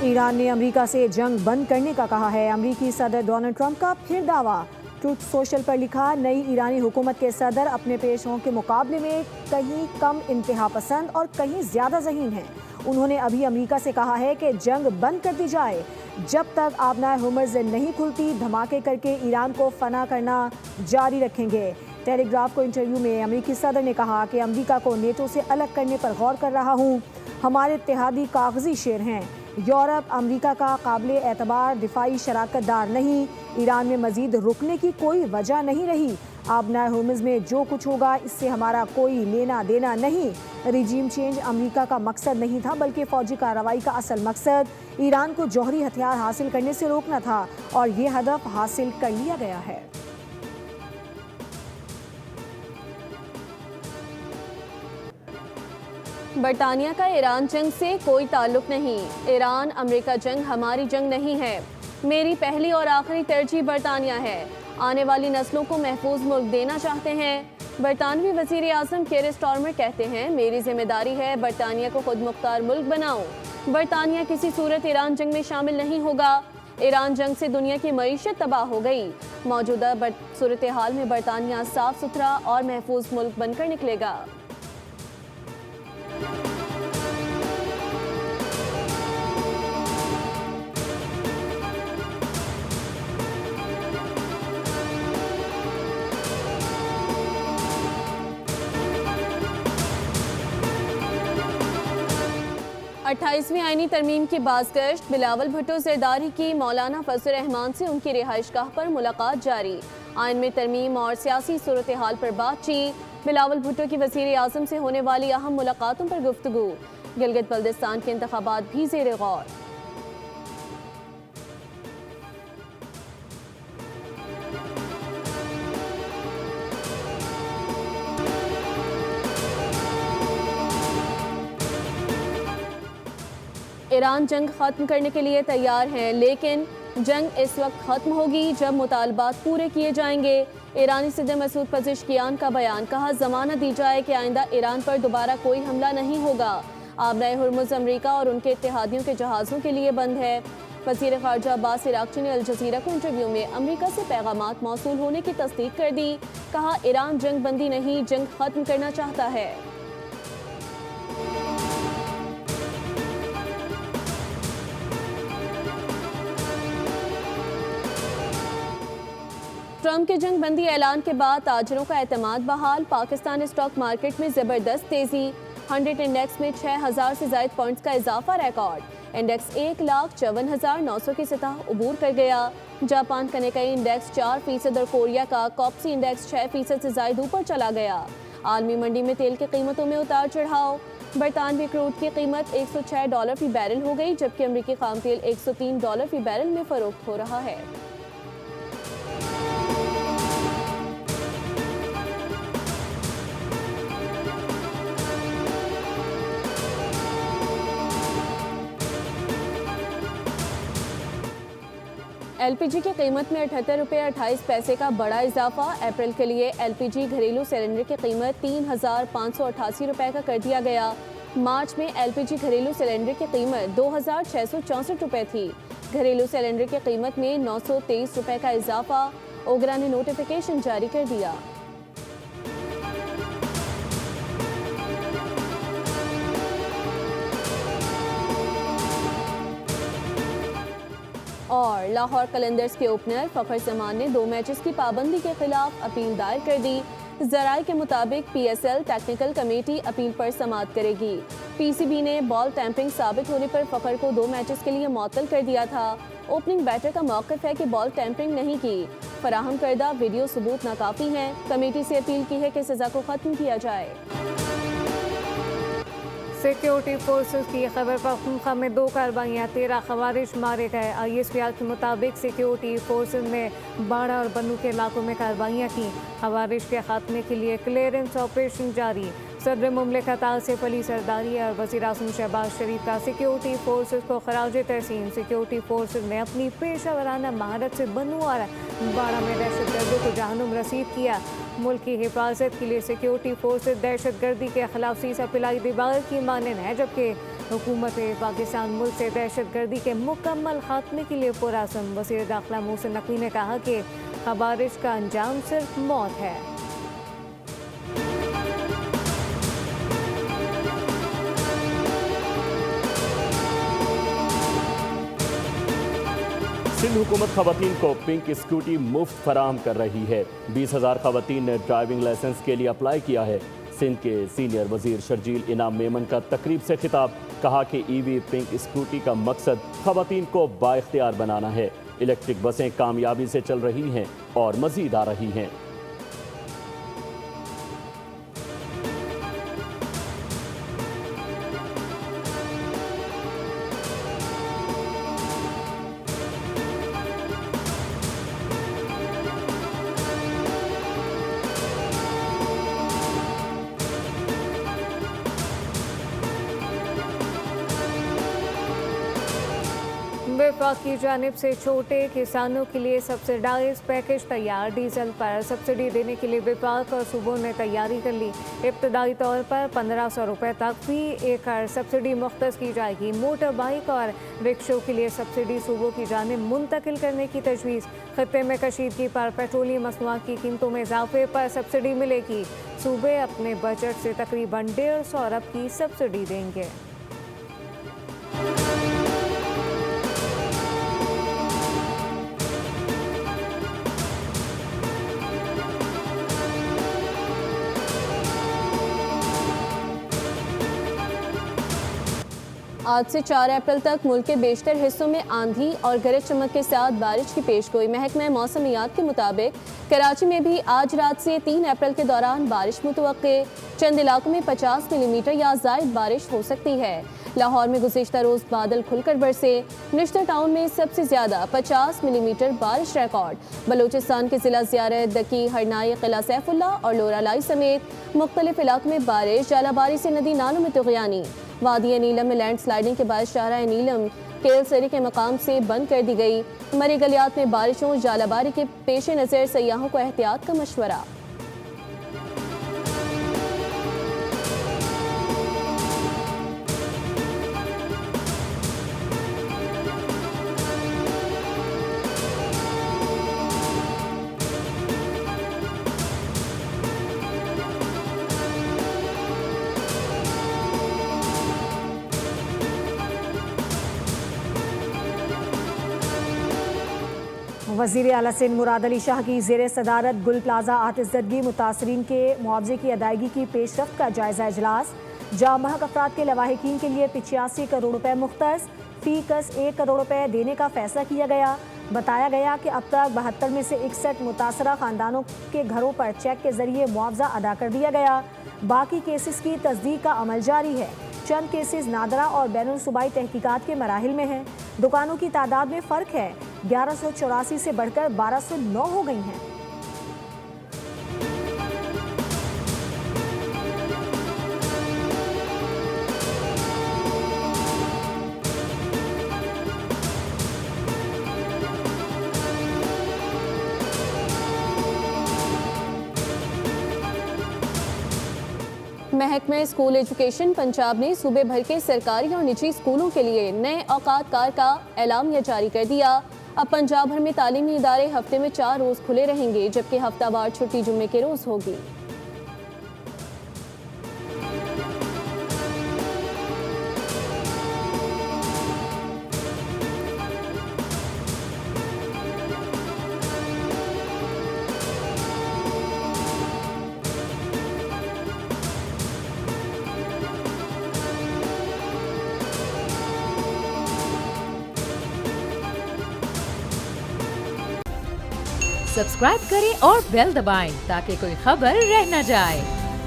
Iran ने America से जंग बंद करने का कहा है। अमेरिकी सदर डोनाल्ड ट्रंप का फिर दावा। ट्रूथ सोशल पर लिखा, नई ईरानी हुकूमत के सदर अपने पेशरों के मुकाबले में कहीं कम इंतहा पसंद और कहीं ज़्यादा ज़हीन हैं। उन्होंने अभी अमेरिका से कहा है कि जंग बंद कर दी जाए। जब तक आबनाए हुर्मुज़ नहीं खुलती, धमाके करके ईरान को फना करना जारी रखेंगे। टेलीग्राफ को इंटरव्यू में अमेरिकी सदर ने कहा कि अमेरिका को नेटो से अलग करने पर गौर कर रहा हूँ। हमारे इत्तेहादी कागजी शेर हैं। यूरोप अमेरिका का काबिले एतबार दिफाई शराकतदार नहीं। ईरान में मजीद रुकने की कोई वजह नहीं रही। आबनाए हुर्मुज़ में जो कुछ होगा इससे हमारा कोई लेना देना नहीं। रिजीम चेंज अमेरिका का मकसद नहीं था, बल्कि फौजी कार्रवाई का असल मकसद ईरान को जौहरी हथियार हासिल करने से रोकना था और ये हदफ हासिल कर लिया गया है। बरतानिया का ईरान जंग से कोई ताल्लुक नहीं। ईरान अमेरिका जंग हमारी जंग नहीं है। मेरी पहली और आखिरी तरजीह बरतानिया है। आने वाली नस्लों को महफूज मुल्क देना चाहते हैं। बरतानवी वज़ीर आज़म केयर स्टारमर कहते हैं, मेरी जिम्मेदारी है बरतानिया को खुद मुख्तार मुल्क बनाऊं। बरतानिया किसी सूरत ईरान जंग में शामिल नहीं होगा। ईरान जंग से दुनिया की मईशत तबाह हो गई। मौजूदा सूरत हाल में बरतानिया साफ सुथरा और महफूज मुल्क बनकर निकलेगा। अट्ठाईसवीं आईनी तरमीम की बाज़गश्त। बिलावल भुट्टो ज़रदारी की मौलाना फजल रहमान से उनकी रिहाइशगाह पर मुलाकात जारी। आइन में तरमीम और सियासी सूरत हाल पर बातचीत। बिलावल भुट्टो की वज़ीर आज़म से होने वाली अहम मुलाकातों पर गुफ्तगू। गिलगित बल्दिस्तान के इंतखाबात भी ज़ेर गौर। ईरान जंग ख़त्म करने के लिए तैयार है, लेकिन जंग इस वक्त ख़त्म होगी जब मुतालबात पूरे किए जाएंगे। ईरानी सदर मसूद पज़ेश्कियान का बयान। कहा, ज़मानत दी जाए कि आइंदा ईरान पर दोबारा कोई हमला नहीं होगा। आबनाए हुर्मुज़ अमरीका और उनके इत्तेहादियों के जहाज़ों के लिए बंद है। वज़ीर ख़ारजा अब्बास इराक़ची ने अल जज़ीरा को इंटरव्यू में अमरीका से पैगामात मौसूल होने की तस्दीक कर दी। कहा, ईरान जंग बंदी नहीं, जंग ख़त्म करना चाहता है। ट्रंप के जंग बंदी ऐलान के बाद ताजरों का एतमाद बहाल। पाकिस्तान स्टॉक मार्केट में ज़बरदस्त तेज़ी। 100 इंडेक्स में 6000 से ज़ायद पॉइंट्स का इजाफा रिकॉर्ड। इंडेक्स 1,54,900 की सतह उबूर कर गया। जापान का निकाई इंडेक्स 4% और कोरिया का कॉप्सी इंडेक्स 6% से ज़ायद ऊपर चला गया। आलमी मंडी में तेल की कीमतों में उतार चढ़ाव। बरतानवी क्रूड की कीमत $106 फी बैरल हो गई, जबकि अमरीकी खाम तेल $103 फी बैरल में फ़रोख्त हो रहा है। एलपीजी की कीमत में 78 रुपये 28 पैसे का बड़ा इजाफा। अप्रैल के लिए एलपीजी घरेलू सिलेंडर की कीमत 3,588 रुपये का कर दिया गया। मार्च में एलपीजी घरेलू सिलेंडर की कीमत 2,664 रुपये थी। घरेलू सिलेंडर की कीमत में 923 रुपये का इजाफा। ओगरा ने नोटिफिकेशन जारी कर दिया। और लाहौर कलंदर्स के ओपनर फ़खर जमान ने 2 मैचेस की पाबंदी के खिलाफ अपील दायर कर दी। ज़राए के मुताबिक पीएसएल टेक्निकल कमेटी अपील पर समाअत करेगी। पीसीबी ने बॉल टैंपरिंग साबित होने पर फ़खर को 2 मैचेस के लिए मुअत्तल कर दिया था। ओपनिंग बैटर का मौक़िफ़ है कि बॉल टैंपरिंग नहीं की। फराहम करदा वीडियो सबूत नाकाफ़ी हैं। कमेटी से अपील की है कि सज़ा को ख़त्म किया जाए। सिक्योरिटी फोर्सेस की खबर पर खूंखा में 2 कार्रवाइयाँ, 13 खवारिश मारे गए। ISPR के मुताबिक सिक्योरिटी फोर्सेस ने बाड़ा और बन्नू के इलाकों में कार्रवाइयाँ की। खवारिश के खात्मे के लिए क्लियरेंस ऑपरेशन जारी। सदर मुमलिकत आसिफ अली जरदारी और वज़ीर आज़म शहबाज शरीफ का सिक्योरिटी फोर्सेस को खराज तहसीन। सिक्योरिटी फोर्सेस ने अपनी पेशा वराना महारत से बन्नू और बाड़ा में दहशतगर्दों को जहन्नुम रसीद किया। मुल्क की हिफाजत के लिए सिक्योरिटी फोर्सेस दहशत गर्दी के खिलाफ सीसा पिलाई दीवार की मानन है, जबकि हुकूमत पाकिस्तान मुल्क से दहशतगर्दी के मुकम्मल खात्मे के लिए पुरअज़्म। वज़ीर दाखिला मोहसिन नकवी ने कहा कि खवारिज का अंजाम सिर्फ मौत है। सिंध हुकूमत खवातीन को पिंक स्कूटी मुफ्त फराहम कर रही है। 20,000 खवातीन ने ड्राइविंग लाइसेंस के लिए अप्लाई किया है। सिंध के सीनियर वजीर शर्जील इनाम मेमन का तकरीब से खिताब, कहा कि ईवी पिंक स्कूटी का मकसद खवातीन को बाइख्तियार बनाना है। इलेक्ट्रिक बसें कामयाबी से चल रही हैं और मजीद आ रही हैं। वफाक की जानिब से छोटे किसानों के लिए सब्सिडाइज पैकेज तैयार। डीजल पर सब्सिडी देने के लिए वफाक और सूबों ने तैयारी कर ली। इब्तदाई तौर पर 1500 रुपये तक फी एकड़ सब्सिडी मुख्तस की जाएगी। मोटर बाइक और रिक्शों के लिए सब्सिडी सूबों की जानिब मुंतकिल करने की तजवीज़। खत्ते में कशीदगी पर पेट्रोलियम मसनूआत की कीमतों में इजाफे पर सब्सिडी मिलेगी। सूबे अपने बजट से तकरीबन 150 अरब की सब्सिडी देंगे। आज से 4 अप्रैल तक मुल्क के बेशतर हिस्सों में आंधी और गरज चमक के साथ बारिश की पेशगोई। महकमा मौसमियात के मुताबिक कराची में भी आज रात से 3 अप्रैल के दौरान बारिश मुतवक्के। चंद इलाकों में 50 मिलीमीटर या ज़ायद बारिश हो सकती है। लाहौर में गुज़िश्ता रोज़ बादल खुलकर बरसे। निश्तर टाउन में सबसे ज़्यादा 50 मिलीमीटर बारिश रिकॉर्ड। बलूचिस्तान के ज़िला ज़ियारत, दकी, हरनाई, किला सैफुल्ला और लोरालाई समेत मुख्तलिफ इलाकों में बारिश। जालाबारी से नदी नालों में तुग़यानी। वादी नीलम में लैंड स्लाइडिंग के बाद शाहराह नीलम केलसरी के मकाम से बंद कर दी गई। मरी गलियात में बारिशों जालाबारी के पेश नज़र सयाहों को एहतियात का मशवरा। वज़ीर आला सिंध मुराद अली शाह की ज़ेर सदारत गुल प्लाजा आतिशज़दगी मुतासरीन के मुआवजे की अदायगी की पेशरफ्त का जायज़ा इजलास। जामबहक अफराद के लवाहिकीन के लिए 85 करोड़ रुपए मुख्तस, फी कस 1 करोड़ रुपए देने का फैसला किया गया। बताया गया कि अब तक 72 में से 61 मुतासरा ख़ानदानों के घरों पर चेक के ज़रिए मुआवजा अदा कर दिया गया। बाकी केसेस की तस्दीक का अमल जारी है। चंद केसेस नादरा और बैनुल सूबाई तहकीकात के मराहिल में हैं। दुकानों की तादाद में फ़र्क है, 1184 से बढ़कर 1209 हो गई हैं। महकमा स्कूल एजुकेशन पंजाब ने सूबे भर के सरकारी और निजी स्कूलों के लिए नए औकात कार का एलामिया जारी कर दिया। अब पंजाब भर में तालीमी इदारे हफ्ते में 4 रोज़ खुले रहेंगे, जबकि हफ्तावार छुट्टी जुम्मे के रोज़ होगी। सब्सक्राइब करें और बेल दबाएं ताकि कोई खबर रह न जाए।